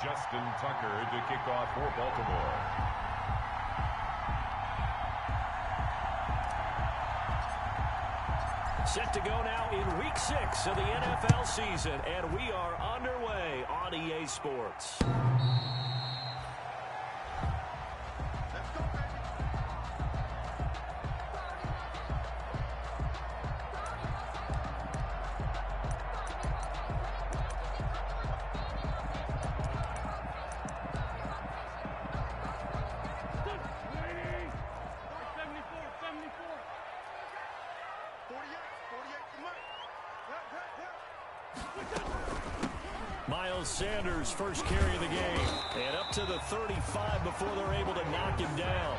Justin Tucker to kick off for Baltimore. Set to go now in Week 6 of the NFL season, and we are underway on EA Sports. Sanders first carry of the game, and up to the 35 before they're able to knock him down.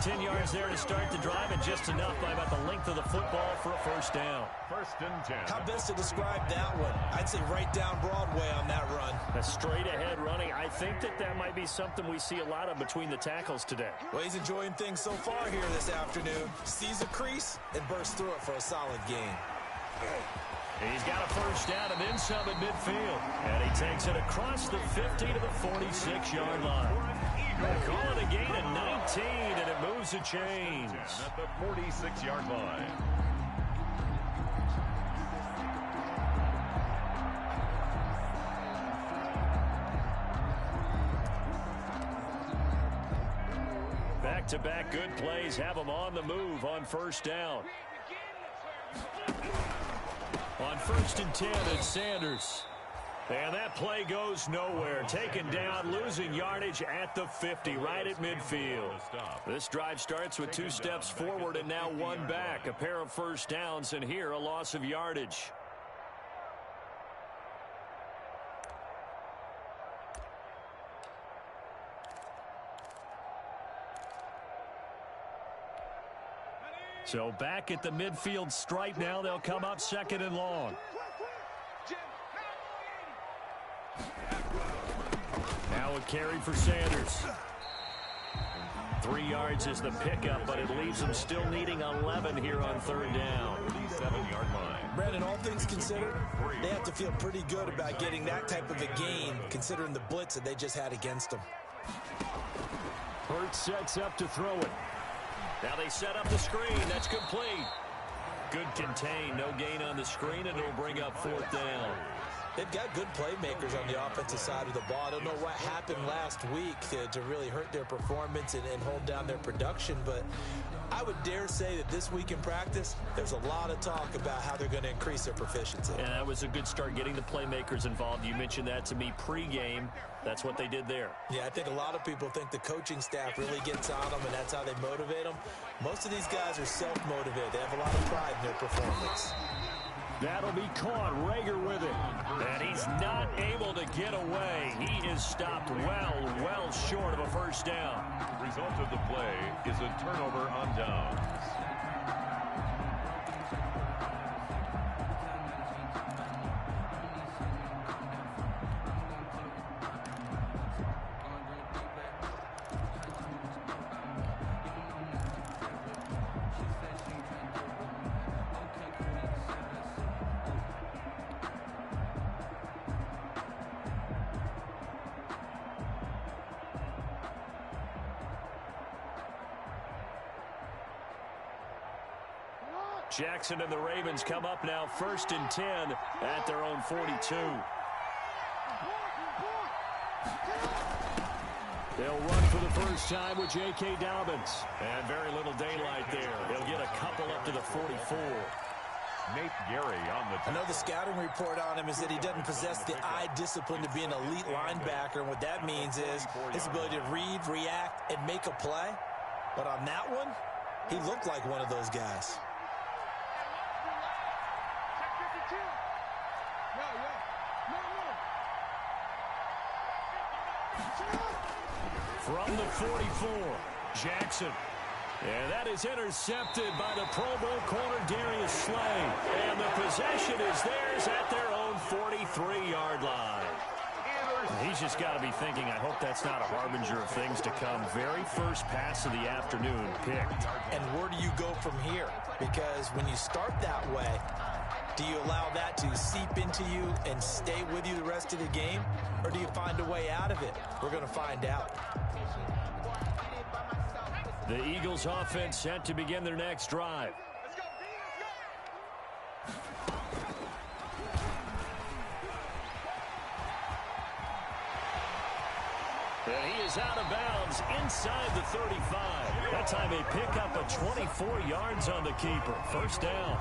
10 yards there to start the drive, and just enough by about the length of the football for a first down. 1st and 10. How best to describe that one? I'd say right down Broadway on that run. A straight ahead running. I think that might be something we see a lot of between the tackles today. Well, he's enjoying things so far here this afternoon. Sees a crease and bursts through it for a solid gain. He's got a first down and then some at midfield. And he takes it across the 50 to the 46-yard line. They call it a gain of 19, and it moves the chains. At the 46-yard line. Back-to-back good plays have them on the move on first down. On 1st and 10, it's Sanders. And that play goes nowhere. Taken down, losing yardage at the 50, right at midfield. This drive starts with 2 steps forward and now 1 back. A pair of first downs, and here a loss of yardage. So back at the midfield stripe now. They'll come up 2nd and long. Now a carry for Sanders. 3 yards is the pickup, but it leaves them still needing 11 here on 3rd down. 37-yard line. Brandon, all things considered, they have to feel pretty good about getting that type of a gain, considering the blitz that they just had against them. Hurts sets up to throw it. Now they set up the screen. That's complete. Good contain. No gain on the screen, and it'll bring up 4th down. They've got good playmakers on the offensive side of the ball. I don't know what happened last week to really hurt their performance and hold down their production, but I would dare say that this week in practice, there's a lot of talk about how they're going to increase their proficiency. And that was a good start, getting the playmakers involved. You mentioned that to me pregame. That's what they did there. Yeah, I think a lot of people think the coaching staff really gets on them, and that's how they motivate them. Most of these guys are self-motivated. They have a lot of pride in their performance. That'll be caught. Rager with it. And he's not able to get away. He is stopped well short of a first down. The result of the play is a turnover on downs. Jackson and the Ravens come up now 1st and 10 at their own 42. They'll run for the first time with J.K. Dobbins. And very little daylight there. They'll get a couple up to the 44. Nate Gary on the... I know the scouting report on him is that he doesn't possess the eye discipline to be an elite linebacker. And what that means is his ability to read, react, and make a play. But on that one, he looked like one of those guys. From the 44, Jackson. And that is intercepted by the Pro Bowl corner Darius Slay. And the possession is theirs at their own 43-yard line. He's just got to be thinking, I hope that's not a harbinger of things to come. Very first pass of the afternoon picked. And where do you go from here? Because when you start that way, Do you allow that to seep into you and stay with you the rest of the game? Or do you find a way out of it? We're going to find out. The Eagles offense set to begin their next drive. And he is out of bounds inside the 35. That time they pick up a 24 yards on the keeper. First down.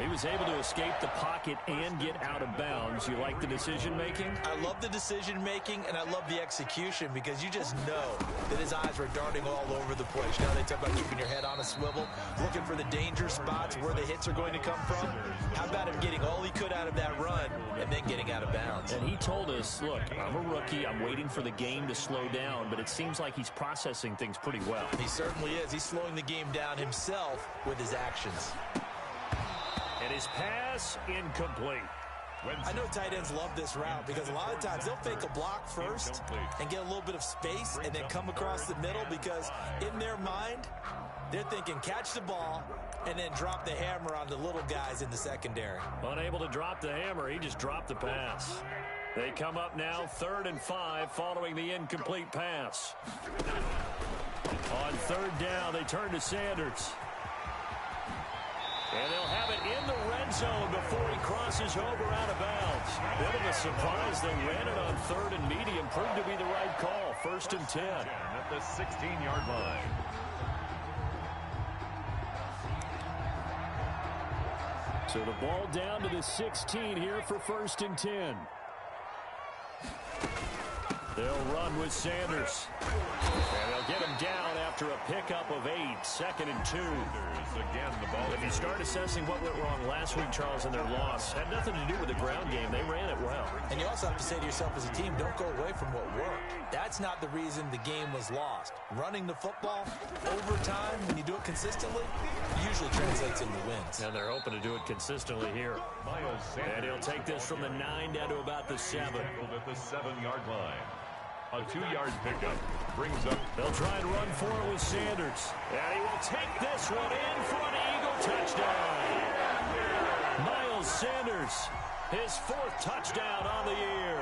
He was able to escape the pocket and get out of bounds. You like the decision-making? I love the decision-making, and I love the execution because you just know that his eyes were darting all over the place. You know, they talk about keeping your head on a swivel, looking for the danger spots where the hits are going to come from. How about him getting all he could out of that run and then getting out of bounds? And he told us, look, I'm a rookie. I'm waiting for the game to slow down, but it seems like he's processing things pretty well. He certainly is. He's slowing the game down himself with his actions. And his pass incomplete. I know tight ends love this route because a lot of times they'll fake a block first and get a little bit of space and then come across the middle because in their mind, they're thinking catch the ball and then drop the hammer on the little guys in the secondary. Unable to drop the hammer, he just dropped the pass. They come up now 3rd and 5 following the incomplete pass. On 3rd down, they turn to Sanders. And they'll have it in the red zone before he crosses over out of bounds. Bit of a surprise. They ran it on 3rd and medium. Proved to be the right call. 1st and 10. At the 16-yard line. So the ball down to the 16 here for 1st and 10. They'll run with Sanders. And they'll get him down after a pickup of 8. 2nd and 2. Again, the ball. If you start assessing what went wrong last week, Charles, in their loss, had nothing to do with the ground game. They ran it well. And you also have to say to yourself as a team, don't go away from what worked. That's not the reason the game was lost. Running the football over time, when you do it consistently, usually translates into wins. And they're hoping to do it consistently here. And he'll take this from the 9 down to about the 7. At the 7-yard line. A 2-yard pickup brings up. They'll try and run for it with Sanders. And he will take this one in for an Eagle touchdown. Miles Sanders, his 4th touchdown on the year.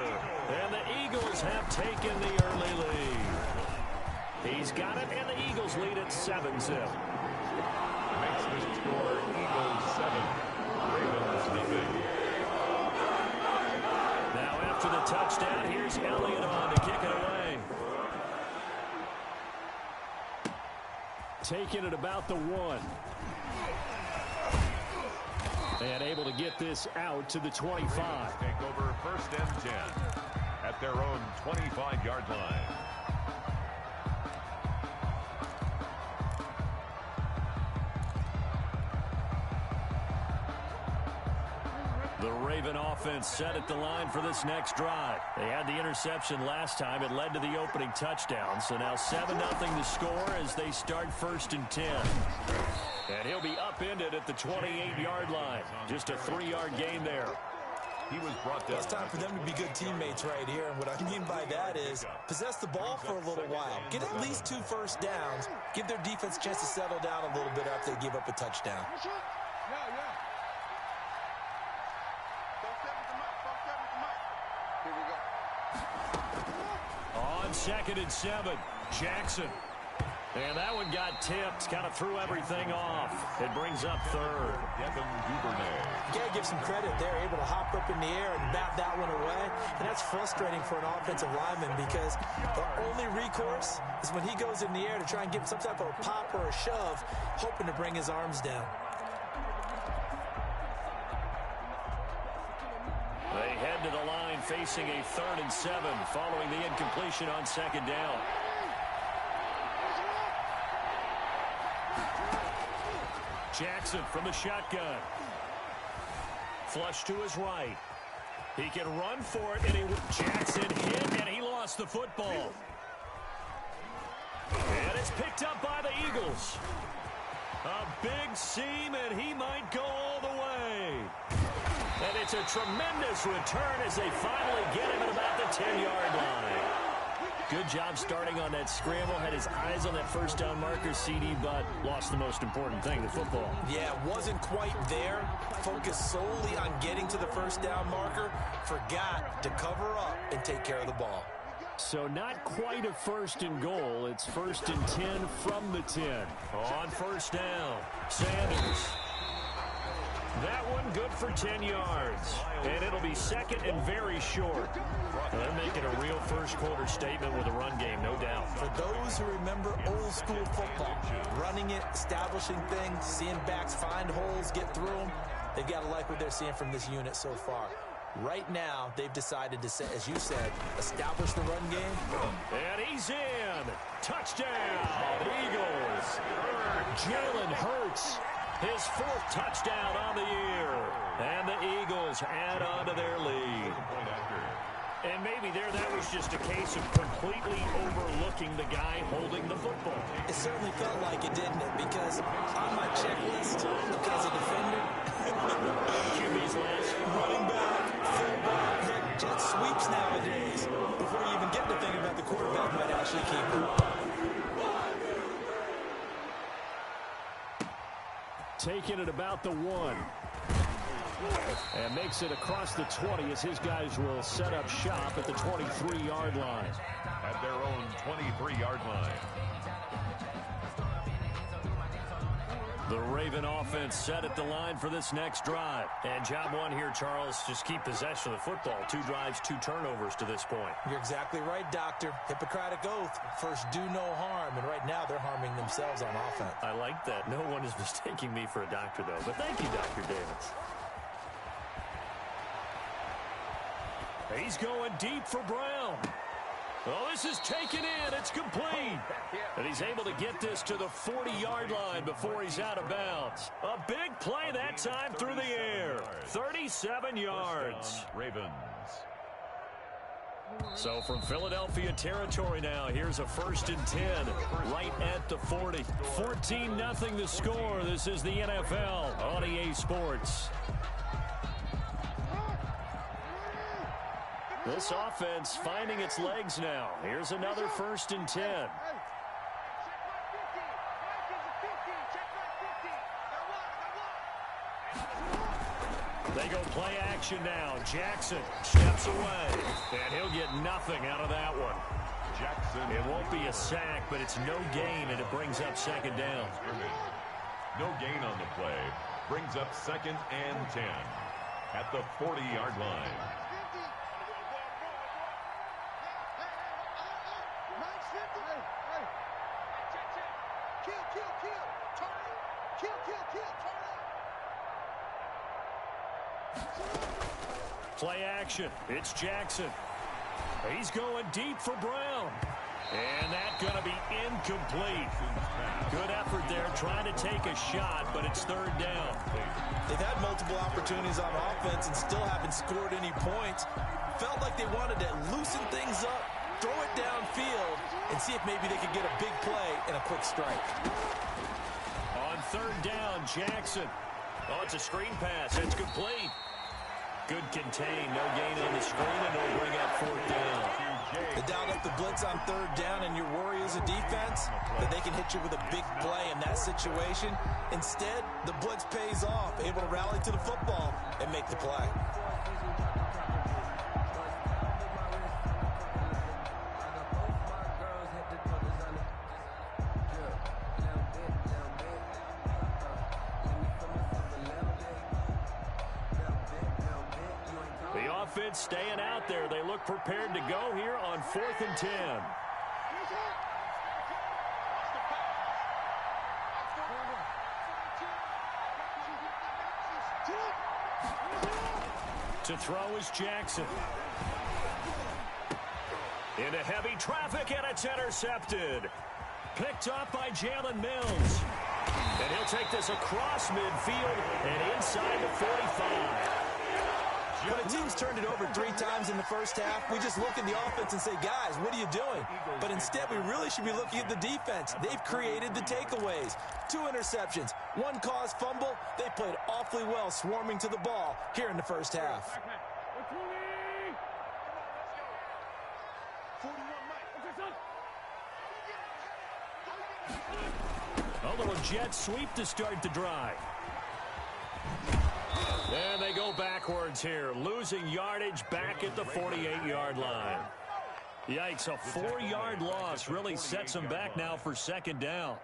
And the Eagles have taken the early lead. He's got it, and the Eagles lead at 7-0. Makes the score Eagles 7. Ravens nothing. Now after the touchdown, here's Elliott on to kick it away. Taking it about the 1. And able to get this out to the 25. Take over 1st and 10 at their own 25-yard line. The Raven offense set at the line for this next drive. They had the interception last time. It led to the opening touchdown. So now 7-0 the score as they start 1st and 10. And he'll be upended at the 28-yard line. Just a 3-yard gain there. He was brought down. It's time for them to be good teammates right here. And what I mean by that is possess the ball for a little while. Get at least 2 first downs. Give their defense a chance to settle down a little bit after they give up a touchdown. On 2nd and 7, Jackson. And that one got tipped, kind of threw everything off. It brings up 3rd. Devin Duvernay. You got to give some credit. They're able to hop up in the air and bat that one away. And that's frustrating for an offensive lineman because the only recourse is when he goes in the air to try and get some type of a pop or a shove, hoping to bring his arms down. They head to the line facing a 3rd and 7 following the incompletion on 2nd down. Jackson from the shotgun. Flush to his right. He can run for it, and Jackson hit, and he lost the football. And it's picked up by the Eagles. A big seam, and he might go all the way. And it's a tremendous return as they finally get him at about the 10-yard line. Good job starting on that scramble. Had his eyes on that first down marker, CD, but lost the most important thing, the football. Yeah, wasn't quite there. Focused solely on getting to the first down marker. Forgot to cover up and take care of the ball. So not quite a first and goal. It's 1st and 10 from the 10. On first down, Sanders. That one good for 10 yards. And it'll be second and very short. They're making a real first quarter statement with a run game, no doubt. For those who remember old school football, running it, establishing things, seeing backs find holes, get through them, they've got to like what they're seeing from this unit so far. Right now, they've decided to, as you said, establish the run game. And he's in. Touchdown, Eagles. Jalen Hurts, his 4th touchdown on the year. And the Eagles add on to their lead. And maybe that was just a case of completely overlooking the guy holding the football. It certainly felt like it, didn't it? Because on my checklist, as a defender, QB's last. running back, fullback, heck, jet sweeps nowadays. Before you even get to thinking about the quarterback might actually keep it. Taking it about the 1. And makes it across the 20 as his guys will set up shop at the 23-yard line. At their own 23-yard line. The Raven offense set at the line for this next drive. And job one here, Charles, just keep possession of the football. 2 drives, 2 turnovers to this point. You're exactly right, Doctor. Hippocratic oath. First, do no harm. And right now, they're harming themselves on offense. I like that. No one is mistaking me for a doctor, though. But thank you, Dr. Davis. He's going deep for Brown. Oh, this is taken in. It's complete. And he's able to get this to the 40-yard line before he's out of bounds. A big play that time through the air. 37 yards. Ravens. So from Philadelphia territory now, here's a 1st and 10 right at the 40. 14-0 the score. This is the NFL on EA Sports. This offense finding its legs now. Here's another 1st and 10. They go play action now. Jackson steps away, and he'll get nothing out of that one. Jackson. It won't be a sack, but it's no gain, and it brings up 2nd down. No gain on the play. Brings up 2nd and 10 at the 40-yard line. Play action. It's Jackson. He's going deep for Brown. And that's going to be incomplete. Good effort there trying to take a shot, but it's 3rd down. They've had multiple opportunities on offense and still haven't scored any points. Felt like they wanted to loosen things up, throw it downfield, and see if maybe they could get a big play and a quick strike. On 3rd down, Jackson. Oh, it's a screen pass. It's complete. Good contain. No gain on the screen, and it'll bring up 4th down. They dialed up the blitz on 3rd down, and your worry as a defense that they can hit you with a big play in that situation. Instead, the blitz pays off, able to rally to the football and make the play. Offense staying out there. They look prepared to go here on 4th and 10. To throw is Jackson. Into heavy traffic, and it's intercepted. Picked up by Jalen Mills. And he'll take this across midfield and inside the 45. When a team's turned it over 3 times in the first half, we just look at the offense and say, guys, what are you doing? But instead, we really should be looking at the defense. They've created the takeaways. 2 interceptions, 1 caused fumble. They played awfully well swarming to the ball here in the first half. A little jet sweep to start the drive. And they go backwards here, losing yardage back at the 48-yard line. Yikes, a 4-yard loss really sets them back now for second down.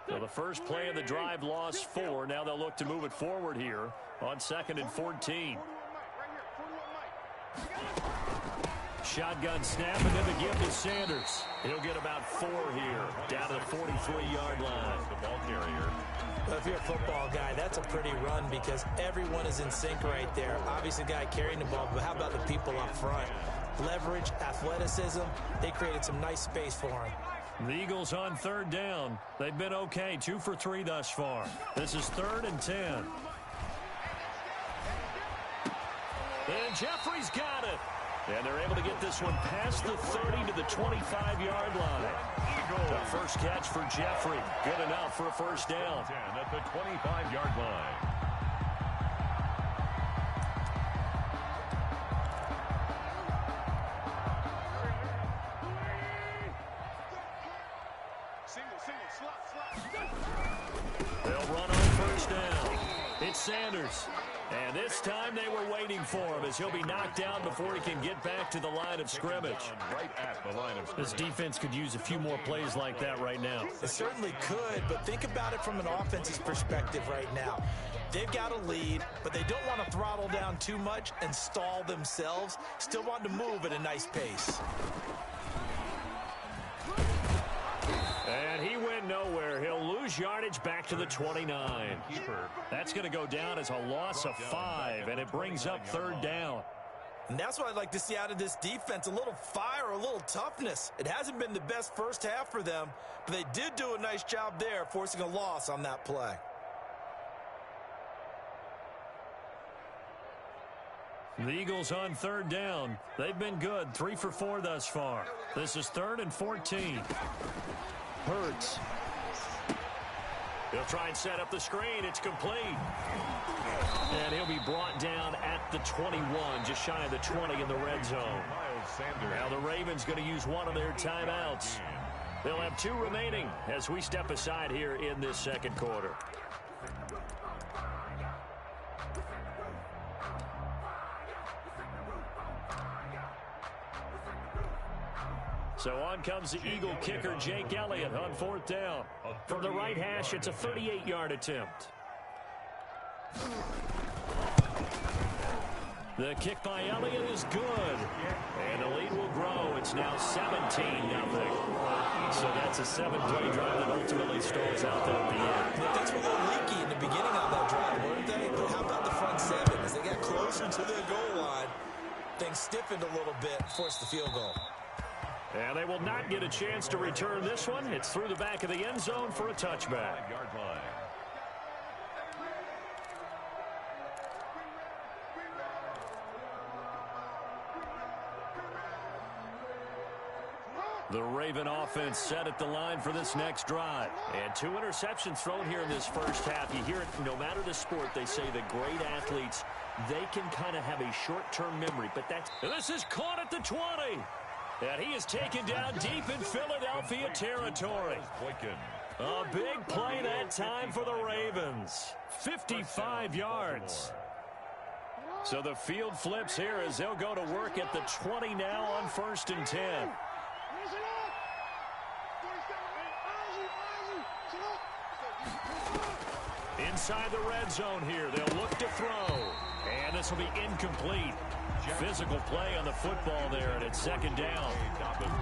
So the first play of the drive lost 4. Now they'll look to move it forward here on 2nd and 14. Shotgun snap, and then the give to Sanders. He'll get about 4 here, down to the 43-yard line. The ball carrier. Well, if you're a football guy, that's a pretty run because everyone is in sync right there. Obviously, the guy carrying the ball, but how about the people up front? Leverage, athleticism, they created some nice space for him. The Eagles on 3rd down. They've been okay, 2 for 3 thus far. This is 3rd and 10. And Jeffrey's got it. And they're able to get this one past the 30 to the 25-yard line. The first catch for Jeffrey. Good enough for a first down. 10 at the 25-yard line. They'll run on first down. It's Sanders. And this time they were waiting for him as he'll be knocked down before he can get back to the line of scrimmage. Right at the line of scrimmage. This defense could use a few more plays like that right now. It certainly could, but think about it from an offense's perspective right now. They've got a lead, but they don't want to throttle down too much and stall themselves. Still want to move at a nice pace. And he went nowhere. He'll lose yardage back to the 29. That's going to go down as a loss of 5, and it brings up 3rd down. And that's what I'd like to see out of this defense, a little fire, a little toughness. It hasn't been the best first half for them, but they did do a nice job there, forcing a loss on that play. The Eagles on 3rd down. They've been good, 3 for 4 thus far. This is 3rd and 14. Hurts. He'll try and set up the screen. It's complete. And he'll be brought down at the 21, just shy of the 20 in the red zone. Now the Ravens going to use one of their timeouts. They'll have 2 remaining as we step aside here in this second quarter. So on comes the Eagle kicker, Jake Elliott, on 4th down. From the right hash, it's a 38-yard attempt. The kick by Elliott is good. And the lead will grow. It's now 17-0. So that's a 7-play drive that ultimately stalls out there at the end. Look, things were a little leaky in the beginning of that drive, weren't they? But how about the front 7? As they got closer to the goal line, things stiffened a little bit, forced the field goal. And they will not get a chance to return this one. It's through the back of the end zone for a touchback. The Raven offense set at the line for this next drive. And 2 interceptions thrown here in this first half. You hear it, no matter the sport, they say the great athletes, they can kind of have a short-term memory. But this is caught at the 20. And he is taken down deep in Philadelphia territory. A big play that time for the Ravens. 55 yards. So the field flips here as they'll go to work at the 20 now on 1st and 10. Inside the red zone here. They'll look to throw. And this will be incomplete. Physical play on the football there, and it's 2nd down.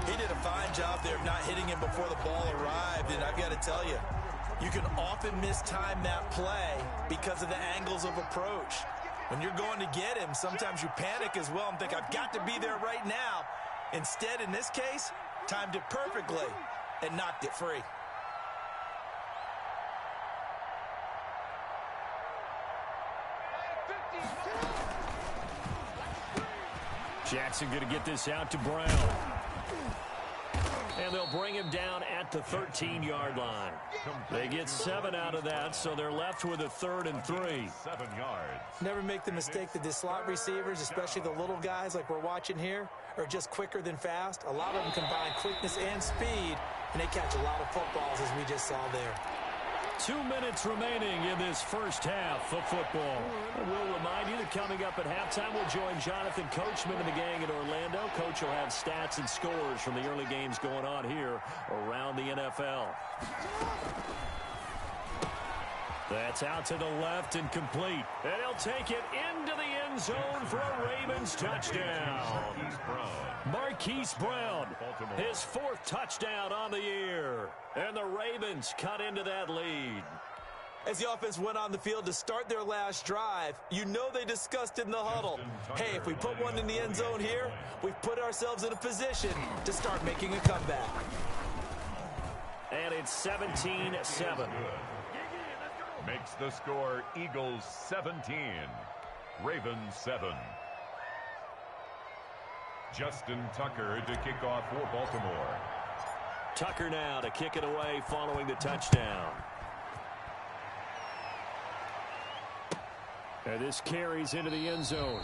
He did a fine job there of not hitting him before the ball arrived, and I've got to tell you, you can often mistime that play because of the angles of approach. When you're going to get him, sometimes you panic as well and think, I've got to be there right now. Instead, in this case, timed it perfectly and knocked it free. Jackson going to get this out to Brown. And they'll bring him down at the 13-yard line. They get 7 out of that, so they're left with a 3rd and 3. 7 yards. Never make the mistake that the slot receivers, especially the little guys like we're watching here, are just quicker than fast. A lot of them combine quickness and speed, and they catch a lot of footballs, as we just saw there. 2 minutes remaining in this first half of football. And we'll remind you that coming up at halftime, we'll join Jonathan Coachman and the gang in Orlando. Coach will have stats and scores from the early games going on here around the NFL. That's out to the left and complete. And he'll take it into the end zone for a Ravens touchdown. Marquise Brown, his 4th touchdown on the year. And the Ravens cut into that lead. As the offense went on the field to start their last drive, you know they discussed in the huddle, hey, if we put one in the end zone here, we've put ourselves in a position to start making a comeback. And it's 17-7. Makes the score Eagles 17, Ravens 7. Justin Tucker to kick off for Baltimore. Tucker now to kick it away following the touchdown. And this carries into the end zone.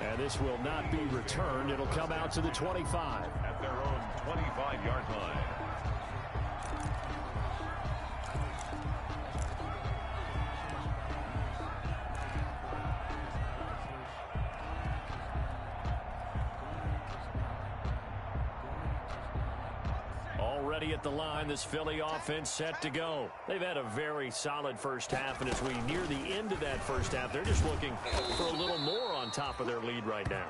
And this will not be returned. It'll come out to the 25. At their own 25-yard line. Already at the line, this Philly offense set to go. They've had a very solid first half, and as we near the end of that first half, they're just looking for a little more on top of their lead right now.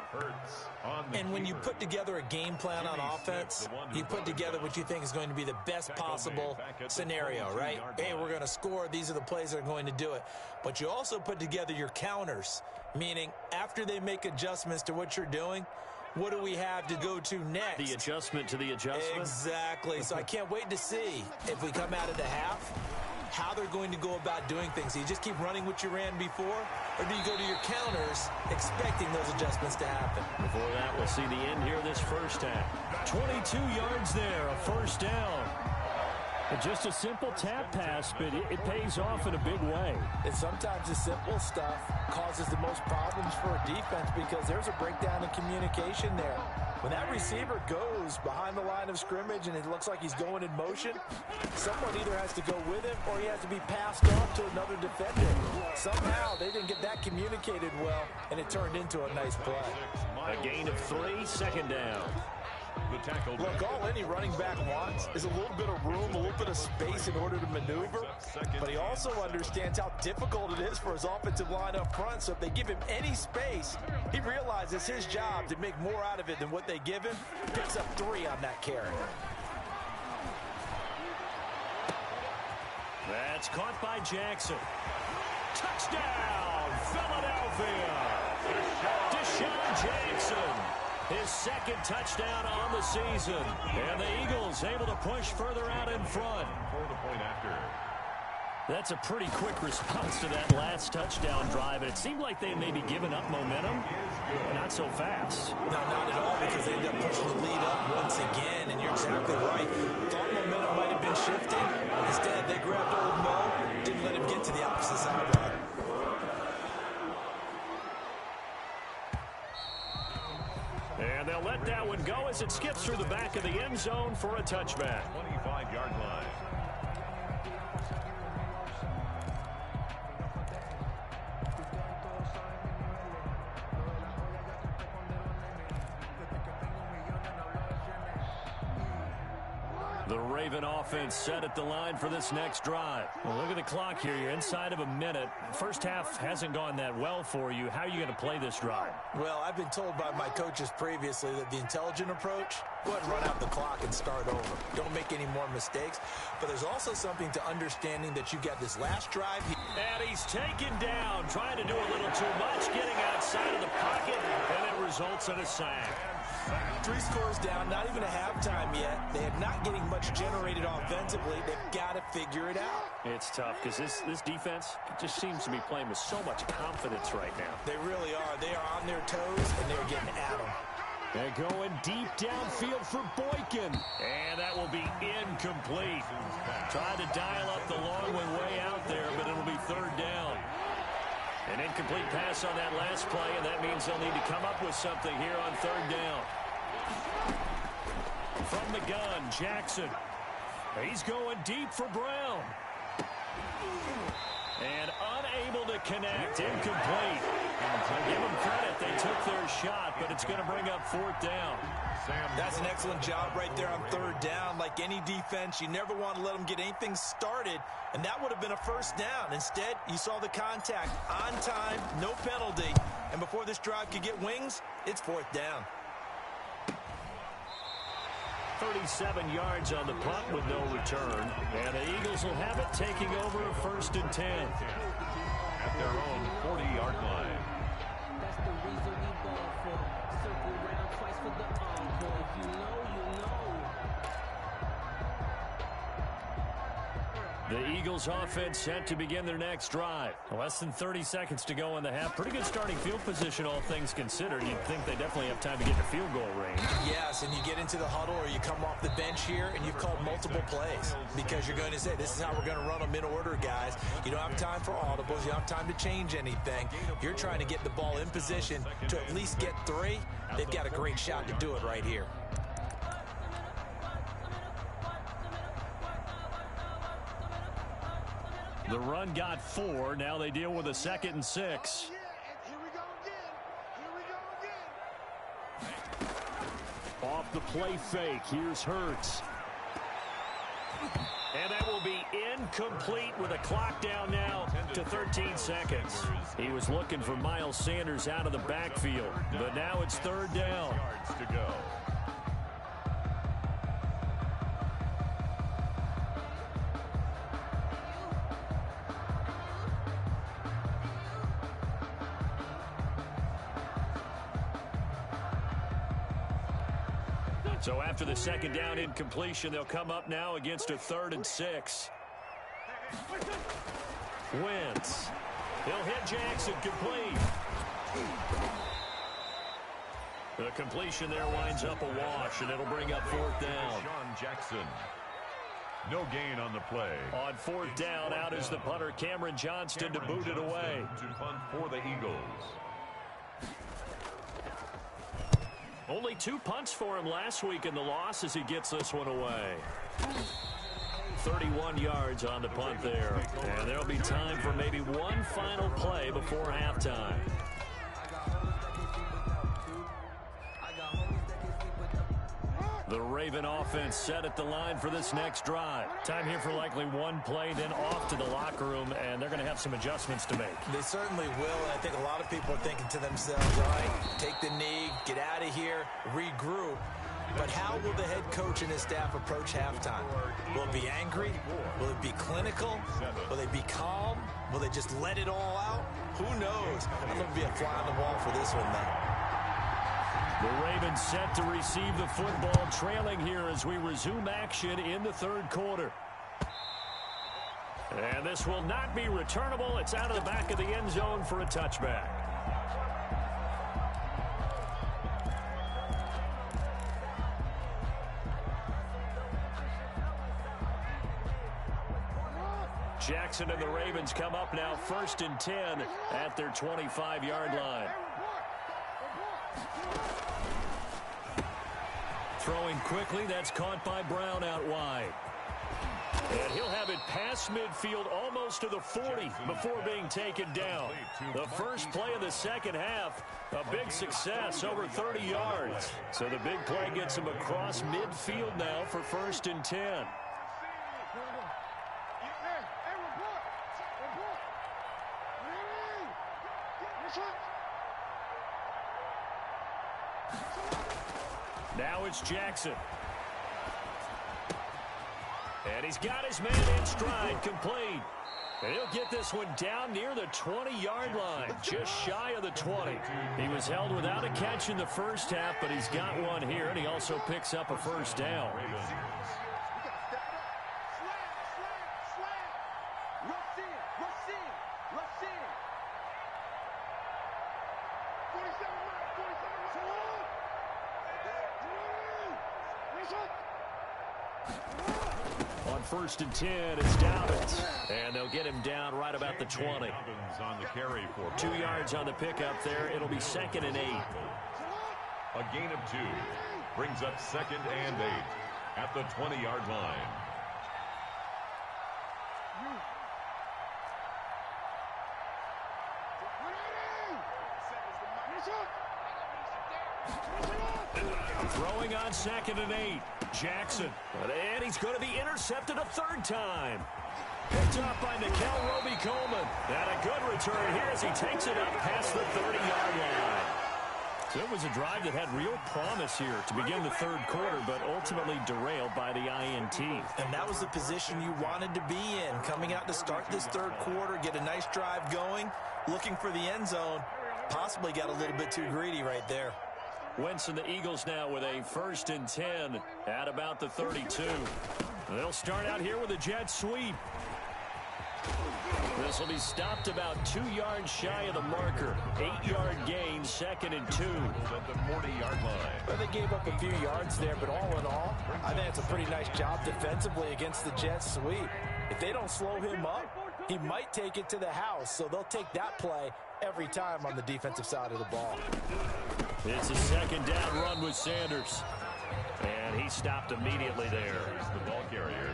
And when you put together a game plan on offense, you put together what you think is going to be the best possible scenario, right? Hey, we're going to score. These are the plays that are going to do it. But you also put together your counters, meaning after they make adjustments to what you're doing, what do we have to go to next? The adjustment to the adjustment? Exactly. So I can't wait to see if we come out of the half, how they're going to go about doing things. Do you just keep running what you ran before, or do you go to your counters expecting those adjustments to happen? Before that, we'll see the end here this first half. 22 yards there, a first down. Just a simple tap pass, but it pays off in a big way. And sometimes the simple stuff causes the most problems for a defense because there's a breakdown in communication there. When that receiver goes behind the line of scrimmage and it looks like he's going in motion, someone either has to go with him or he has to be passed off to another defender. Somehow they didn't get that communicated well, and it turned into a nice play. A gain of 3, second down. Look, all any running back wants is a little bit of room, a little bit of space in order to maneuver. But he also understands how difficult it is for his offensive line up front. So if they give him any space, he realizes his job to make more out of it than what they give him. Picks up 3 on that carry. That's caught by Jackson. Touchdown, Philadelphia. Deshaun Jackson. His 2nd touchdown on the season. And the Eagles able to push further out in front. That's a pretty quick response to that last touchdown drive. And it seemed like they may be giving up momentum. Not so fast. No, not at all, because they ended up pushing the lead up once again. And you're exactly right. Thought momentum might have been shifting. Instead, they grabbed old Mo. Didn't let him get to the opposite sideline. And they'll let that one go as it skips through the back of the end zone for a touchback. 25-yard line. The Raven offense set at the line for this next drive. Well, look at the clock here. You're inside of a minute. First half hasn't gone that well for you. How are you going to play this drive? Well, I've been told by my coaches previously that the intelligent approach, go ahead and run out the clock and start over. Don't make any more mistakes. But there's also something to understanding that you got this last drive. And he's taken down, trying to do a little too much, getting outside of the pocket, and it results in a sack. 3 scores down, not even a halftime yet. They are not getting much generated offensively. They've got to figure it out. It's tough because this defense just seems to be playing with so much confidence right now. They really are. They are on their toes, and they're getting at them. They're going deep downfield for Boykin. And incomplete. Tried to dial up the long one way out there, but it'll be third down. An incomplete pass on that last play, and that means they'll need to come up with something here on third down. From the gun, Jackson. He's going deep for Brown. And unable to connect, incomplete. Give them credit, they took their shot, but it's going to bring up fourth down. That's an excellent job right there on third down. Like any defense, you never want to let them get anything started, and that would have been a first down. Instead, you saw the contact on time, no penalty, and before this drive could get wings, it's fourth down. 37 yards on the punt with no return, and the Eagles will have it taking over a 1st and 10. At their own 40-yard line. That's the reason we ball for. Circle round twice for the encore. If you know, you know. The Eagles offense set to begin their next drive. Less than 30 seconds to go in the half. Pretty good starting field position, all things considered. You'd think they definitely have time to get to field goal range. Yes, and you get into the huddle or you come off the bench here and you've called multiple plays because you're going to say, this is how we're going to run them in order, guys. You don't have time for audibles. You don't have time to change anything. You're trying to get the ball in position to at least get 3. They've got a great shot to do it right here. The run got 4. Now they deal with a 2nd and 6. Off the play fake. Here's Hurts. And that will be incomplete with a clock down now to 13 seconds. He was looking for Miles Sanders out of the backfield, but now it's third down. Yards to go. So after the 2nd down incompletion, they'll come up now against a 3rd and 6. Wentz. He'll hit Jackson, complete. The completion there winds up a wash, and it'll bring up 4th down. Sean Jackson. No gain on the play. On 4th down, out is the punter, Cameron Johnston, to boot it away. To punt for the Eagles. Only 2 punts for him last week in the loss as he gets this one away. 31 yards on the punt there. And there'll be time for maybe one final play before halftime. The Raven offense set at the line for this next drive. Time here for likely one play, then off to the locker room, and they're going to have some adjustments to make. They certainly will, and I think a lot of people are thinking to themselves, all right, take the knee, get out of here, regroup. But how will the head coach and his staff approach halftime? Will it be angry? Will it be clinical? Will they be calm? Will they just let it all out? Who knows? I'm going to be a fly on the wall for this one, though. The Ravens set to receive the football, trailing here as we resume action in the 3rd quarter. And this will not be returnable. It's out of the back of the end zone for a touchback. Jackson and the Ravens come up now 1st and 10 at their 25-yard line. Throwing quickly, that's caught by Brown out wide. And he'll have it past midfield almost to the 40 before being taken down. The first play of the 2nd half, a big success, over 30 yards. So the big play gets him across midfield now for 1st and 10. Now it's Jackson. And he's got his man in stride, complete. And he'll get this one down near the 20-yard line, just shy of the 20. He was held without a catch in the first half, but he's got one here, and he also picks up a first down. first and 10. It's Dobbins. And they'll get him down right about the 20. Dobbins on the carry for 2 yards on the pickup there. It'll be 2nd and 8. a gain of 2. Brings up 2nd and 8 at the 20-yard line. Throwing on 2nd and 8. Jackson. And he's going to be intercepted a 3rd time. Picked up by Nikel Roby-Coleman. And a good return here as he takes it up past the 30-yard line. So it was a drive that had real promise here to begin the 3rd quarter, but ultimately derailed by the INT. And that was the position you wanted to be in. Coming out to start this 3rd quarter, get a nice drive going, looking for the end zone. Possibly got a little bit too greedy right there. Wentz and the Eagles now with a 1st and 10 at about the 32. They'll start out here with a jet sweep. This will be stopped about 2 yards shy of the marker. 8-yard gain, 2nd and 2. At the 40-yard line. Well, they gave up a few yards there, but all in all, I think it's a pretty nice job defensively against the jet sweep. If they don't slow him up, he might take it to the house, so they'll take that play every time on the defensive side of the ball. It's a 2nd down run with Sanders. And he stopped immediately there. Here's the ball carrier.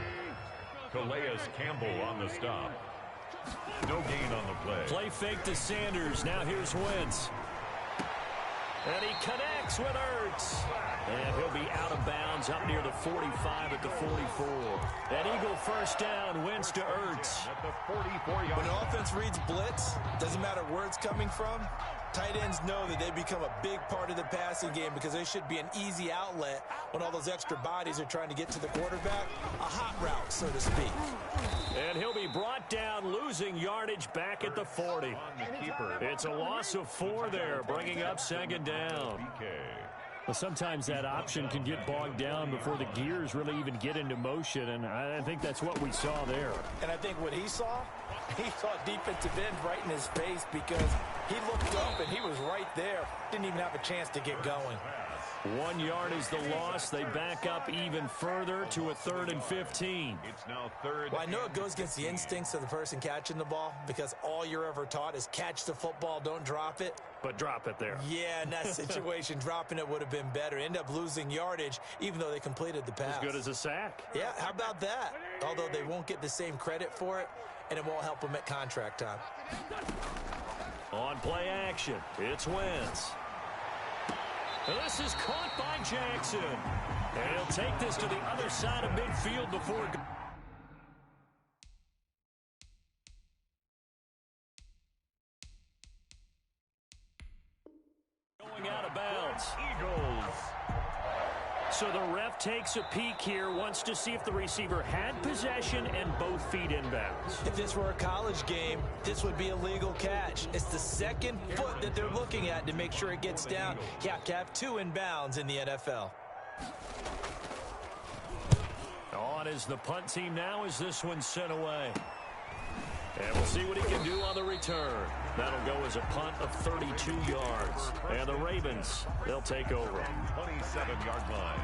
Calais Campbell on the stop. No gain on the play. Play fake to Sanders. Now here's Wentz. And he connects with Ertz. And he'll be out of bounds up near the 45 at the 44. An Eagle 1st down, Wentz to Ertz. At the 44-yard When the offense reads blitz, doesn't matter where it's coming from, tight ends know that they become a big part of the passing game because they should be an easy outlet when all those extra bodies are trying to get to the quarterback. A hot route, so to speak. And he'll be brought down, losing yardage back at the 40. It's a loss of 4 there, bringing up 2nd down. Well, sometimes that option can get bogged down before the gears really even get into motion, and I think that's what we saw there. And I think what he saw defensive end right in his face because he looked up and he was right there. Didn't even have a chance to get going. 1 yard is the loss. They back up even further to a 3rd and 15. It's now 3rd. Well, I know it goes against the instincts of the person catching the ball because all you're ever taught is catch the football, don't drop it. But drop it there. Yeah, in that situation, dropping it would have been better. End up losing yardage, even though they completed the pass. As good as a sack. Yeah, how about that? Although they won't get the same credit for it, and it won't help them at contract time. On play action, it's Wentz. This is caught by Jackson. And he'll take this to the other side of midfield before going out of bounds. Eagles. So the ref takes a peek here, wants to see if the receiver had possession and both feet inbounds. If this were a college game, this would be a legal catch. It's the 2nd foot that they're looking at to make sure it gets down. You have to have 2 inbounds in the NFL. On is the punt team now as this one's sent away. And we'll see what he can do on the return. That'll go as a punt of 32 yards. And the Ravens, they'll take over. 27-yard line.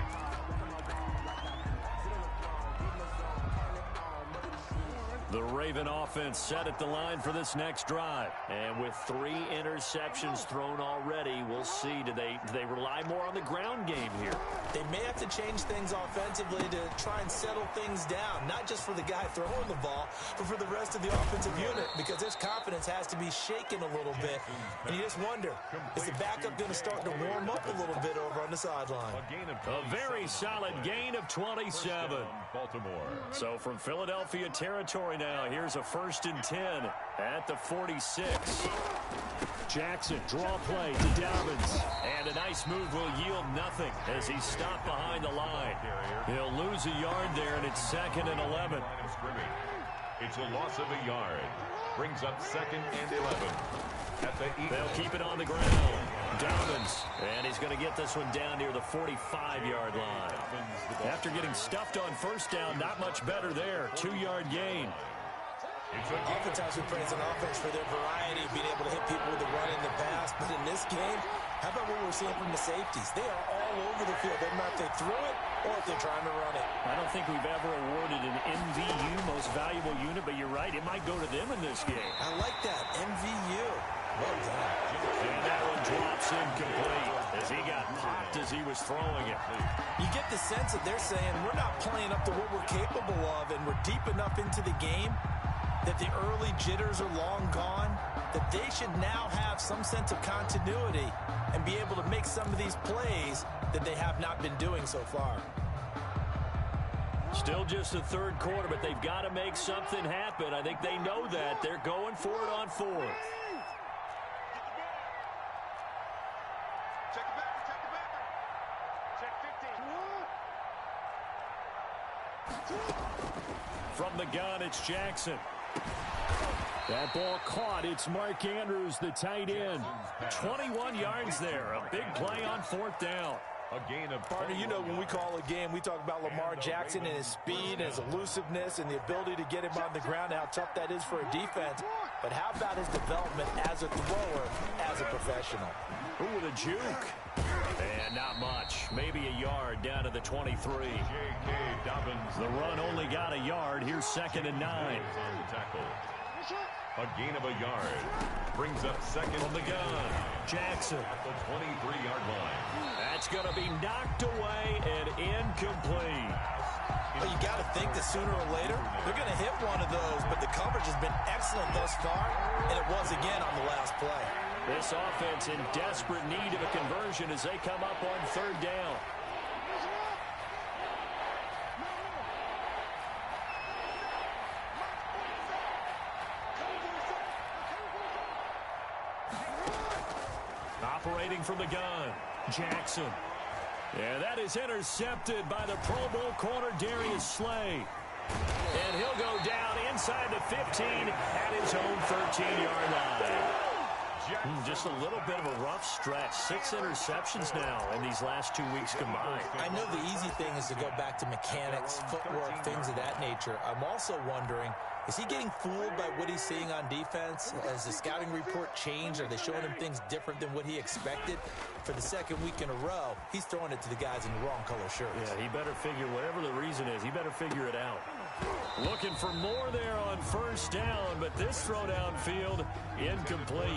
The Raven offense set at the line for this next drive. And with 3 interceptions thrown already, we'll see. Do they rely more on the ground game here? They may have to change things offensively to try and settle things down, not just for the guy throwing the ball, but for the rest of the offensive unit, because his confidence has to be shaken a little bit. And you just wonder, is the backup going to start to warm up a little bit over on the sideline? A very solid gain of 27. Baltimore. So from Philadelphia territory now, here's a 1st and 10 at the 46. Jackson, draw play to Dobbins. And a nice move will yield nothing as he's stopped behind the line. He'll lose a yard there, and it's 2nd and 11. It's a loss of a yard. Brings up 2nd and 11. At the Eagles. They'll keep it on the ground. Dobbins, and he's going to get this one down near the 45-yard line. After getting stuffed on 1st down, not much better there. 2-yard gain. Oftentimes we praise an offense for their variety, being able to hit people with the run and the pass. But in this game, how about what we're seeing from the safeties? They are all over the field. Doesn't matter if they threw it or if they're trying to run it. I don't think we've ever awarded an MVU, most valuable unit, but you're right, it might go to them in this game. I like that, MVU. Well done. And that one drops incomplete as he got popped as he was throwing it. You get the sense that they're saying we're not playing up to what we're capable of, and we're deep enough into the game that the early jitters are long gone, that they should now have some sense of continuity and be able to make some of these plays that they have not been doing so far. Still just the third quarter, but they've got to make something happen. I think they know that. They're going for it on fourth. From the gun, it's Jackson. That ball caught. It's Mark Andrews, the tight end. 21 yards there. A big play on fourth down. A gain of Partner, you know when we call a game, we talk about Lamar Jackson and his speed and his elusiveness and the ability to get him on the ground, how tough that is for a defense. But how about his development as a thrower, as a professional? Ooh, with a juke. And not much. Maybe a yard down to the 23. J.K. Dobbins. The run only got a yard. Here's 2nd and 9. On the tackle. A gain of a yard. Brings up second From the gun. Jackson. at the 23-yard line. That's going to be knocked away and incomplete. Well, you got to think that sooner or later they're going to hit one of those, but the coverage has been excellent thus far, and it was again on the last play. This offense in desperate need of a conversion as they come up on third down. Operating from the gun, Jackson. Yeah, that is intercepted by the Pro Bowl corner, Darius Slay. And he'll go down inside the 15 at his own 13-yard line. Just a little bit of a rough stretch. 6 interceptions now in these last 2 weeks combined. I know the easy thing is to go back to mechanics, footwork, things of that nature. I'm also wondering, is he getting fooled by what he's seeing on defense? Has the scouting report changed? Are they showing him things different than what he expected? For the second week in a row, he's throwing it to the guys in the wrong color shirts. Yeah, he better figure, whatever the reason is, he better figure it out. Looking for more there on first down, but this throw downfield, incomplete.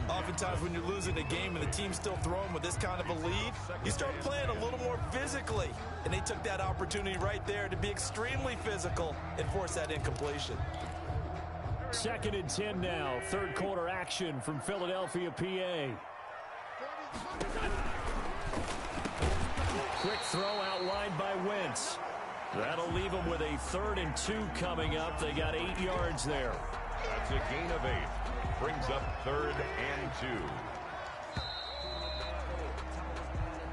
Oftentimes when you're losing a game and the team's still throwing with this kind of a lead, you start playing a little more physically. And they took that opportunity right there to be extremely physical and force that incompletion. 2nd and 10 now. Third quarter action from Philadelphia, PA. Quick throw outlined by Wentz. That'll leave them with a 3rd and 2 coming up. They got 8 yards there. That's a gain of 8. Brings up 3rd and 2.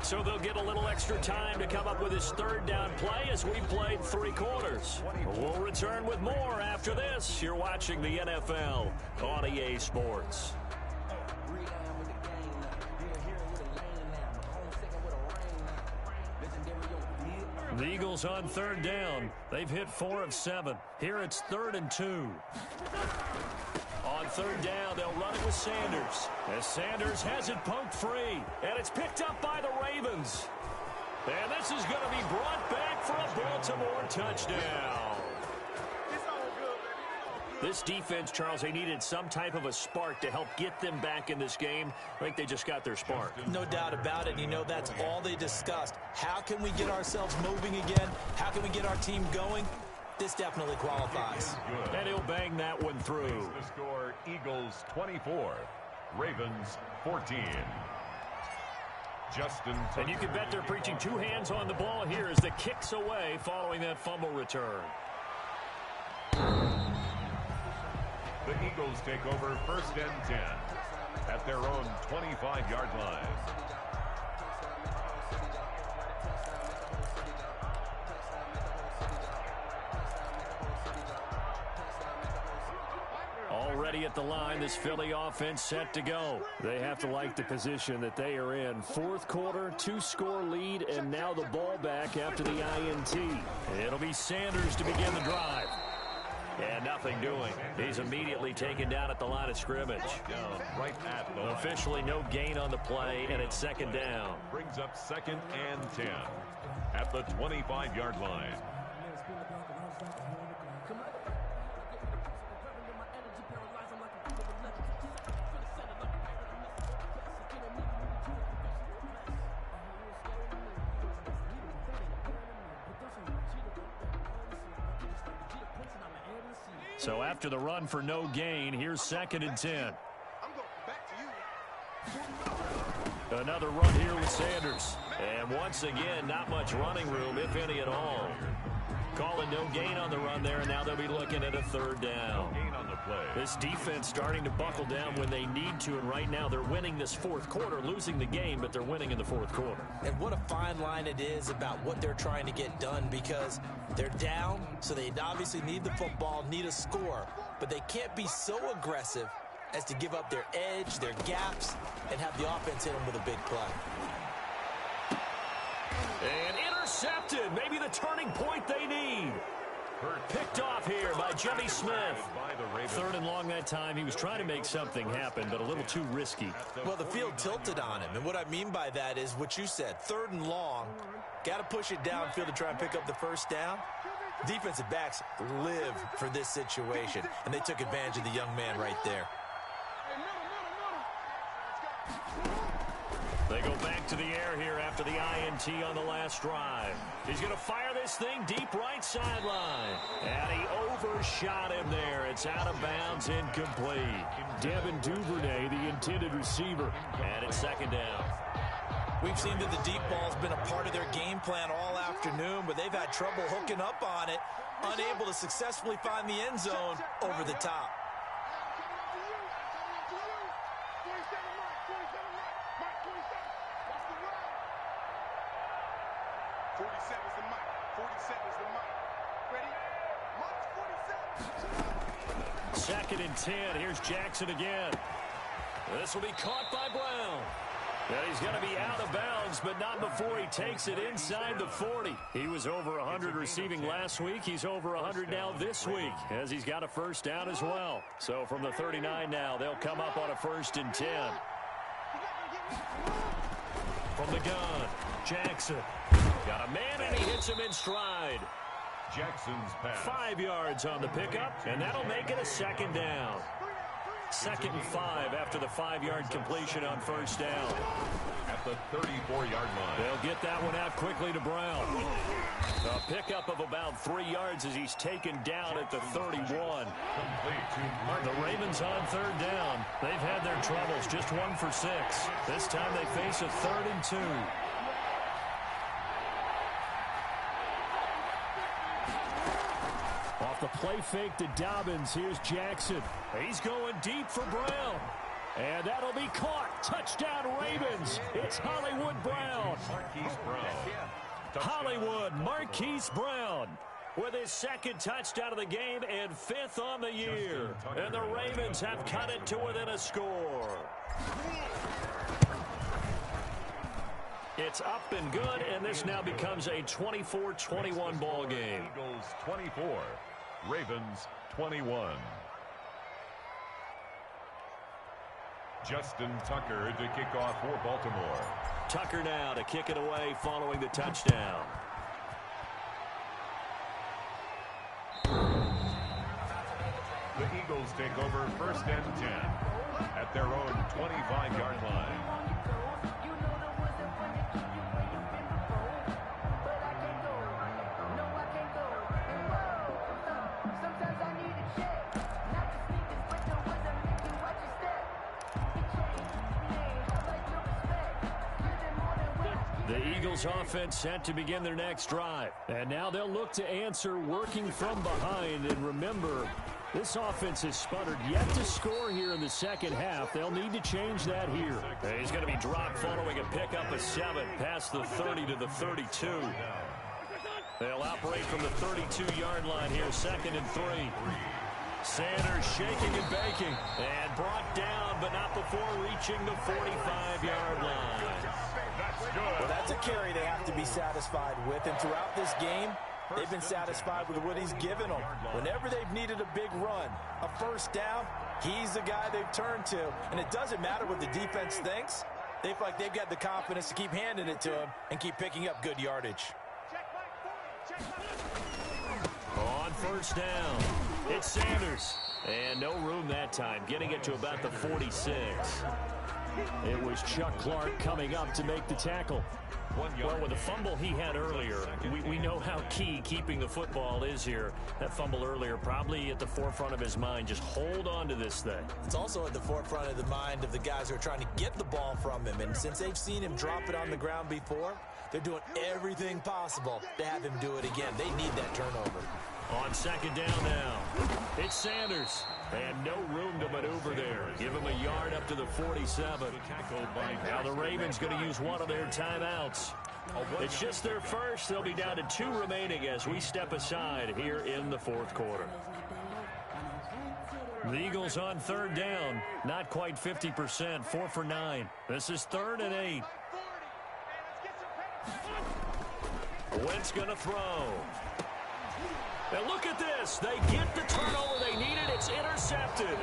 So they'll get a little extra time to come up with his 3rd down play as we played 3 quarters. We'll return with more after this. You're watching the NFL on EA Sports. The Eagles on 3rd down. They've hit 4 of 7. Here it's 3rd and 2. On 3rd down, they'll run it with Sanders. As Sanders has it poked free. And it's picked up by the Ravens. And this is going to be brought back for a Baltimore touchdown. This defense, Charles, they needed some type of a spark to help get them back in this game. I think they just got their spark. No doubt about it. You know, that's all they discussed. How can we get ourselves moving again? How can we get our team going? This definitely qualifies. And he'll bang that one through. The score, Eagles 24, Ravens 14. Justin Tucker. And you can bet they're preaching 2 hands on the ball here as the kick's away following that fumble return. The Eagles take over 1st and 10 at their own 25-yard line. Already at the line, this Philly offense set to go. They have to like the position that they are in. 4th quarter, 2-score lead, and now the ball back after the INT. It'll be Sanders to begin the drive. And nothing doing. He's immediately taken down at the line of scrimmage. Down right at the line. Officially no gain on the play, and it's 2nd down. Brings up 2nd and 10. at the 25-yard line. So after the run for no gain, here's 2nd and 10. Another run here with Sanders. And once again, not much running room, if any at all. Calling no gain on the run there, and now they'll be looking at a 3rd down. This defense starting to buckle down when they need to, and right now they're winning this 4th quarter, losing the game, but they're winning in the 4th quarter. And what a fine line it is about what they're trying to get done, because they're down, so they obviously need the football, need a score, but they can't be so aggressive as to give up their edge, their gaps, and have the offense hit them with a big play. And intercepted, maybe the turning point they need. Picked off here by Jimmy Smith. 3rd and long that time. He was trying to make something happen, but a little too risky. Well, the field tilted on him, and what I mean by that is what you said, 3rd and long. Got to push it downfield to try and pick up the 1st down. Defensive backs live for this situation, and they took advantage of the young man right there. They go back to the air here after the INT on the last drive. He's going to fire this thing deep right sideline. And he overshot him there. It's out of bounds, incomplete. Devin Duvernay, the intended receiver. And it's 2nd down. We've seen that the deep ball's been a part of their game plan all afternoon, but they've had trouble hooking up on it, unable to successfully find the end zone over the top. Second and 10. Here's Jackson again. This will be caught by Brown. And he's going to be out of bounds, but not before he takes it inside the 40. He was over 100 receiving last week. He's over 100 now this week, as he's got a 1st down as well. So from the 39 now, they'll come up on a 1st and 10. From the gun, Jackson. Got a man, and he hits him in stride. Jackson's pass. 5 yards on the pickup, and that'll make it a 2nd down. 2nd and 5 after the 5-yard completion on 1st down. At the 34-yard line. They'll get that one out quickly to Brown. A pickup of about 3 yards as he's taken down at the 31. The Ravens on 3rd down. They've had their troubles, just 1 for 6. This time they face a 3rd and 2. Off the play fake to Dobbins, here's Jackson. He's going deep for Brown. And that'll be caught. Touchdown Ravens. It's Hollywood Brown. Marquise Brown. Hollywood Marquise Brown with his 2nd touchdown of the game and 5th on the year. And the Ravens have cut it to within a score. It's up and good, and this now becomes a 24-21 ball game. Eagles 24, Ravens 21. Justin Tucker to kick off for Baltimore. Tucker now to kick it away following the touchdown. The Eagles take over 1st and 10 at their own 25-yard line. The Eagles offense set to begin their next drive. And now they'll look to answer working from behind. And remember, this offense has sputtered yet to score here in the 2nd half. They'll need to change that here. He's going to be dropped following a pickup of 7 past the 30 to the 32. They'll operate from the 32-yard line here, 2nd and 3. Sanders shaking and baking and brought down, but not before reaching the 45-yard line. Well, that's a carry they have to be satisfied with, and throughout this game, they've been satisfied with what he's given them. Whenever they've needed a big run, a 1st down, he's the guy they've turned to. And it doesn't matter what the defense thinks. They feel like they've got the confidence to keep handing it to him and keep picking up good yardage. On first down, it's Sanders. And no room that time, getting it to about the 46. It was Chuck Clark coming up to make the tackle. Well, with the fumble he had earlier, we know how key keeping the football is here. That fumble earlier probably at the forefront of his mind. Just hold on to this thing. It's also at the forefront of the mind of the guys who are trying to get the ball from him. And since they've seen him drop it on the ground before, they're doing everything possible to have him do it again. They need that turnover. On second down now, it's Sanders. And no room to maneuver there. Give him a yard up to the 47. Now the Ravens going to use one of their timeouts. It's just their first. They'll be down to 2 remaining as we step aside here in the fourth quarter. The Eagles on third down. Not quite 50%. 4 for 9. This is 3rd and 8. Wentz going to throw. Now look at this. They get the turnover they needed. It's intercepted.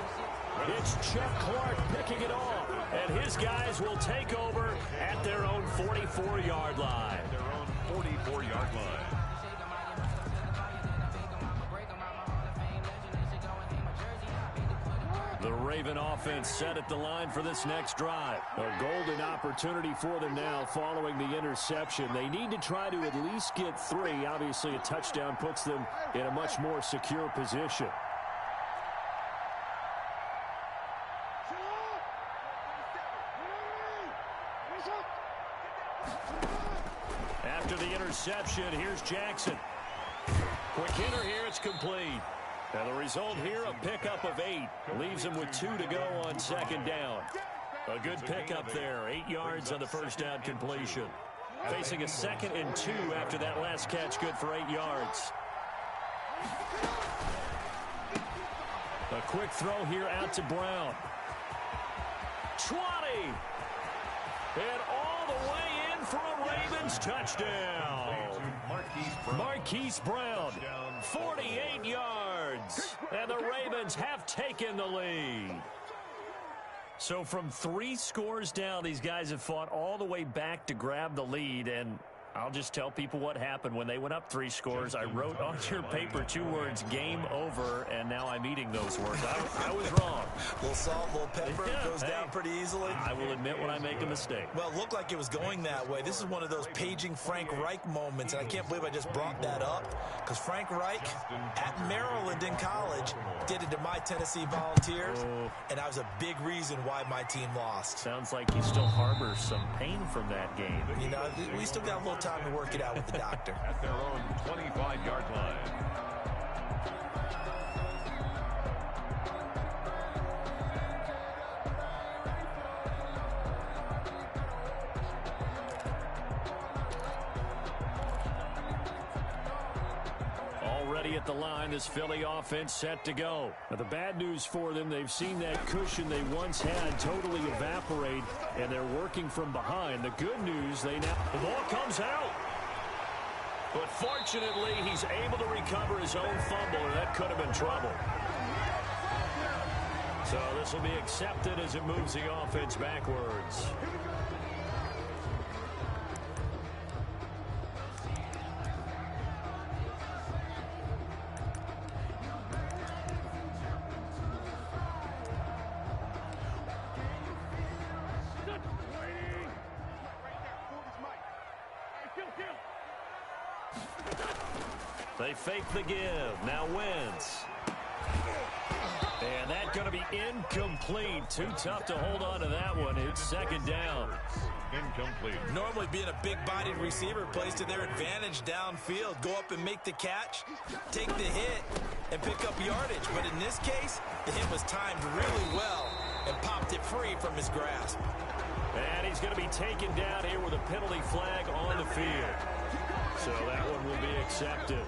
It's Chuck Clark picking it off. And his guys will take over at their own 44-yard line. Their own 44-yard line. The Raven offense set at the line for this next drive. A golden opportunity for them now following the interception. They need to try to at least get 3. Obviously, a touchdown puts them in a much more secure position. After the interception, here's Jackson. Quick hitter here, it's complete. And the result here, a pickup of 8. Leaves him with 2 to go on second down. A good pickup there. 8 yards on the first down completion. Facing a 2nd and 2 after that last catch, good for 8 yards. A quick throw here out to Brown. 20. And all the way in for a Ravens touchdown. Marquise Brown, 48 yards. And the Ravens have taken the lead. So from 3 scores down, these guys have fought all the way back to grab the lead. And I'll just tell people what happened when they went up 3 scores. I wrote on your paper 2 words, game over, and now I'm eating those words. I was wrong. A little salt, a little pepper, goes down pretty easily. I will admit when I make a mistake. Well, it looked like it was going that way. This is one of those paging Frank Reich moments, and I can't believe I just brought that up, because Frank Reich at Maryland in college did it to my Tennessee Volunteers, and that was a big reason why my team lost. Sounds like you still harbor some pain from that game. You know, we still got a little time to work it out with the doctor. At their own 25-yard line. Already at the line, this Philly offense set to go. Now, the bad news for them, they've seen that cushion they once had totally evaporate, and they're working from behind. The good news, the ball comes out. But fortunately, he's able to recover his own fumble, or that could have been trouble. So this will be accepted as it moves the offense backwards. They fake the give. Now Wentz. And that's going to be incomplete. Too tough to hold on to that one. It's second down. Incomplete. Normally being a big-bodied receiver plays to their advantage downfield. Go up and make the catch, take the hit, and pick up yardage. But in this case, the hit was timed really well and popped it free from his grasp. And he's going to be taken down here with a penalty flag on the field. So that one will be accepted.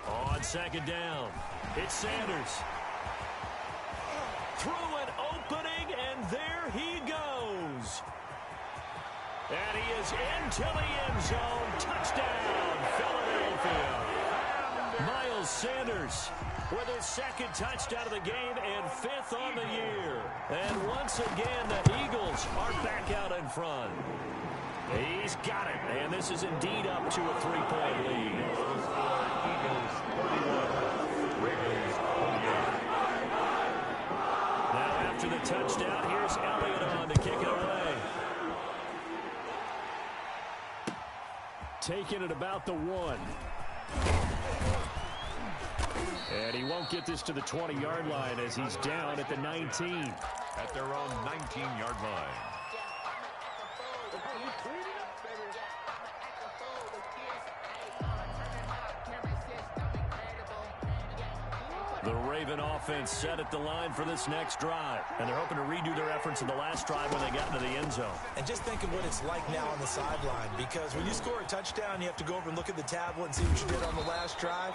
On second down, it's Sanders. Through an opening, and there he goes. And he is into the end zone. Touchdown, Philadelphia. Miles Sanders with his second touchdown of the game and 5th on the year. And once again, the Eagles are back out in front. He's got it, and this is indeed up to a 3-point lead. Eagles 31, Ravens 28. Now after the touchdown, here's Elliott on to kick it away. Taking it about the 1. And he won't get this to the 20-yard line as he's down at the 19. At their own 19-yard line. The Raven offense set at the line for this next drive. And they're hoping to redo their efforts in the last drive when they got into the end zone. And just think of what it's like now on the sideline, because when you score a touchdown, you have to go over and look at the tablet and see what you did on the last drive.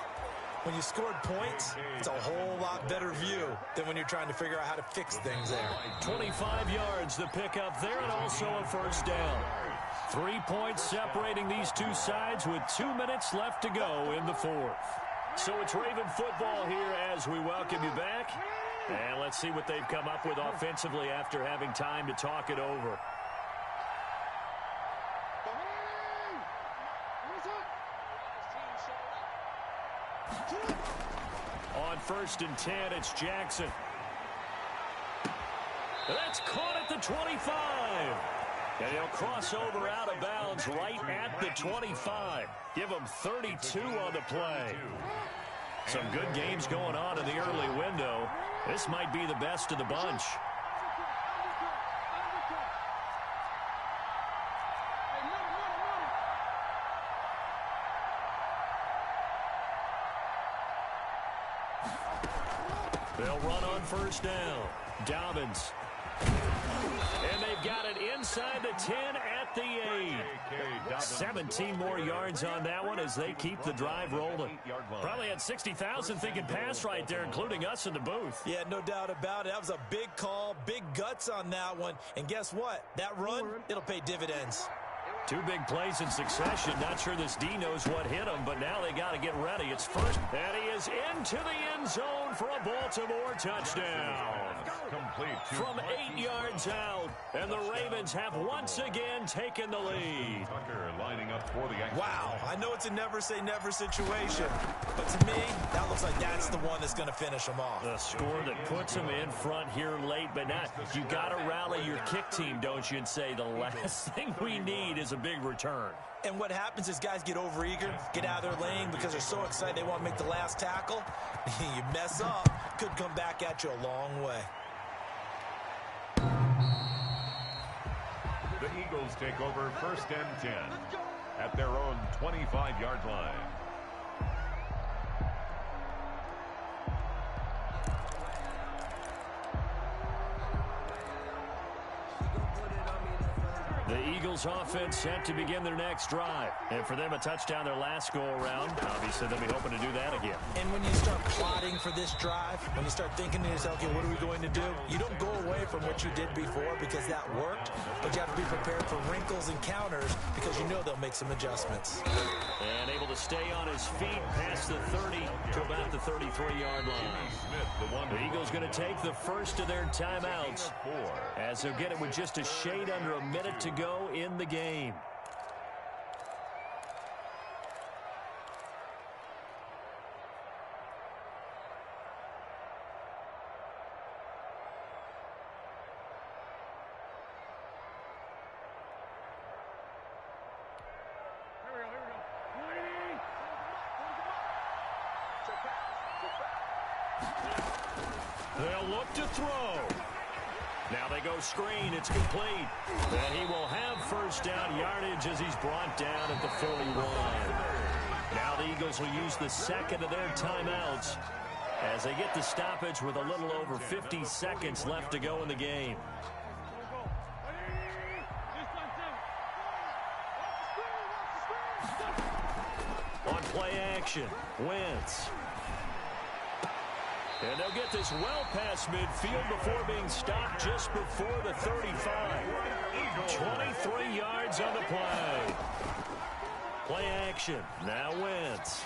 When you scored points, it's a whole lot better view than when you're trying to figure out how to fix things there. 25 yards the pickup there, and also a first down. 3 points separating these two sides with 2 minutes left to go in the fourth. So it's Raven football here as we welcome you back. And let's see what they've come up with offensively after having time to talk it over. On 1st and 10, it's Jackson. That's caught at the 25. And he'll cross over out of bounds right at the 25. Give him 32 on the play. Some good games going on in the early window. This might be the best of the bunch. They'll run on first down. Dobbins. And they've got it inside the 10 at the 8. 17 more yards on that one as they keep the drive rolling. Probably had 60,000 thinking pass right there, including us in the booth. Yeah, no doubt about it. That was a big call, big guts on that one. And guess what? That run, it'll pay dividends. 2 big plays in succession. Not sure this D knows what hit him, but now they got to get ready. It's first, and he is into the end zone for a Baltimore touchdown. Complete from 8 yards out, and the Ravens have once again taken the lead. Tucker lining up for the action. Wow, I know it's a never-say-never situation, but to me, that looks like that's the one that's going to finish them off. The score that puts them in front here late, but not. You got to rally your kick team, don't you, and say the last thing we need is a big return. And what happens is guys get overeager, get out of their lane because they're so excited they want to make the last tackle. You mess up, could come back at you a long way. The Eagles take over 1st and 10 at their own 25-yard line. The Eagles offense set to begin their next drive. And for them, a touchdown their last go-around. Obviously, they'll be hoping to do that again. And when you start plotting for this drive, when you start thinking to yourself, okay, what are we going to do? You don't go away from what you did before because that worked, but you have to be prepared for wrinkles and counters because you know they'll make some adjustments. And able to stay on his feet past the 30 to about the 33-yard line. The Eagles going to take the first of their timeouts as they'll get it with just a shade under a minute to go in the game. They'll look to throw. Now they go screen. It's complete. And he will have first down yardage as he's brought down at the 41. Now the Eagles will use the second of their timeouts as they get the stoppage with a little over 50 seconds left to go in the game. On play action, Wentz. And they'll get this well past midfield before being stopped just before the 35. 23 yards on the play. Play action. Now Wentz.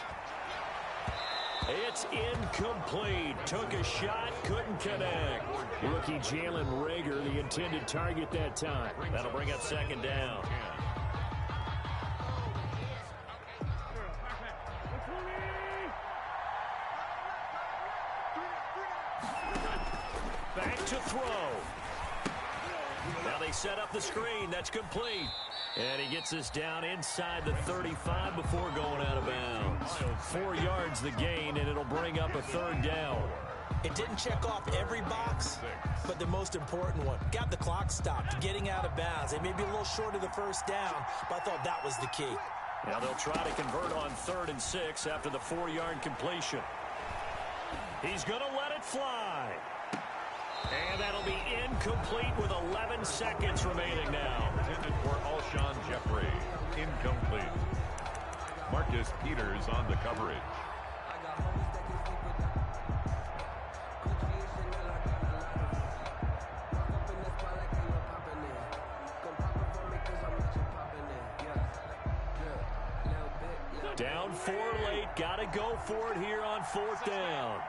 It's incomplete. Took a shot, couldn't connect. Rookie Jalen Reagor, the intended target that time. That'll bring up second down. Back to throw. Now they set up the screen. That's complete. And he gets us down inside the 35 before going out of bounds. 4 yards the gain, and it'll bring up a third down. It didn't check off every box, but the most important one. Got the clock stopped, getting out of bounds. They may be a little short of the first down, but I thought that was the key. Now they'll try to convert on 3rd and 6 after the 4-yard completion. He's going to let it fly. And that'll be incomplete with 11 seconds remaining now. Intended for Alshon Jeffrey. Incomplete. Marcus Peters on the coverage. Down 4 late. Got to go for it here on 4th down.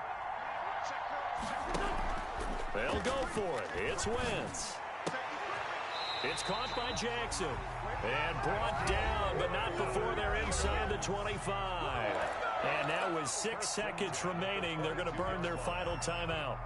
They'll go for it. It's Wentz. It's caught by Jackson. And brought down, but not before they're inside the 25. And now with 6 seconds remaining, they're going to burn their final timeout.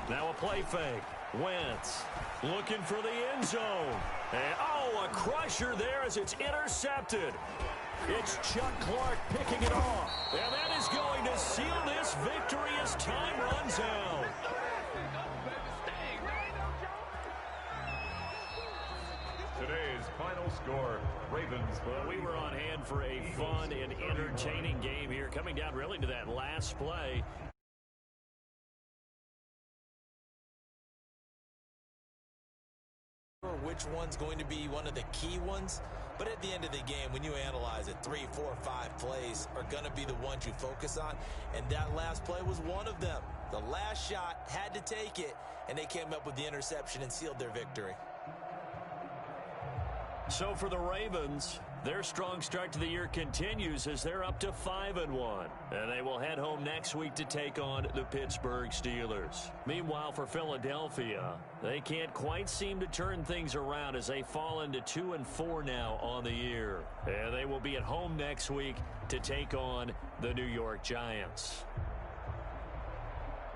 Now a play fake. Wentz looking for the end zone. And, oh, a crusher there as it's intercepted. It's Chuck Clark picking it off. And that is going to seal this victory as time runs out. Today's final score, Ravens. Well, we were on hand for a fun and entertaining game here. Coming down really to that last play. Which one's going to be one of the key ones, but at the end of the game, when you analyze it, 3, 4, 5 plays are going to be the ones you focus on, and that last play was one of them. The last shot had to take it, and they came up with the interception and sealed their victory. So for the Ravens, their strong start to the year continues as they're up to 5-1. And they will head home next week to take on the Pittsburgh Steelers. Meanwhile, for Philadelphia, they can't quite seem to turn things around as they fall into 2-4 now on the year. And they will be at home next week to take on the New York Giants.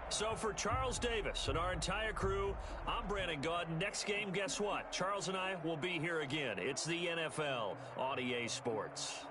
So for Charles Davis and our entire crew, I'm Brandon Gaudin. Next game, guess what? Charles and I will be here again. It's the NFL on EA Sports.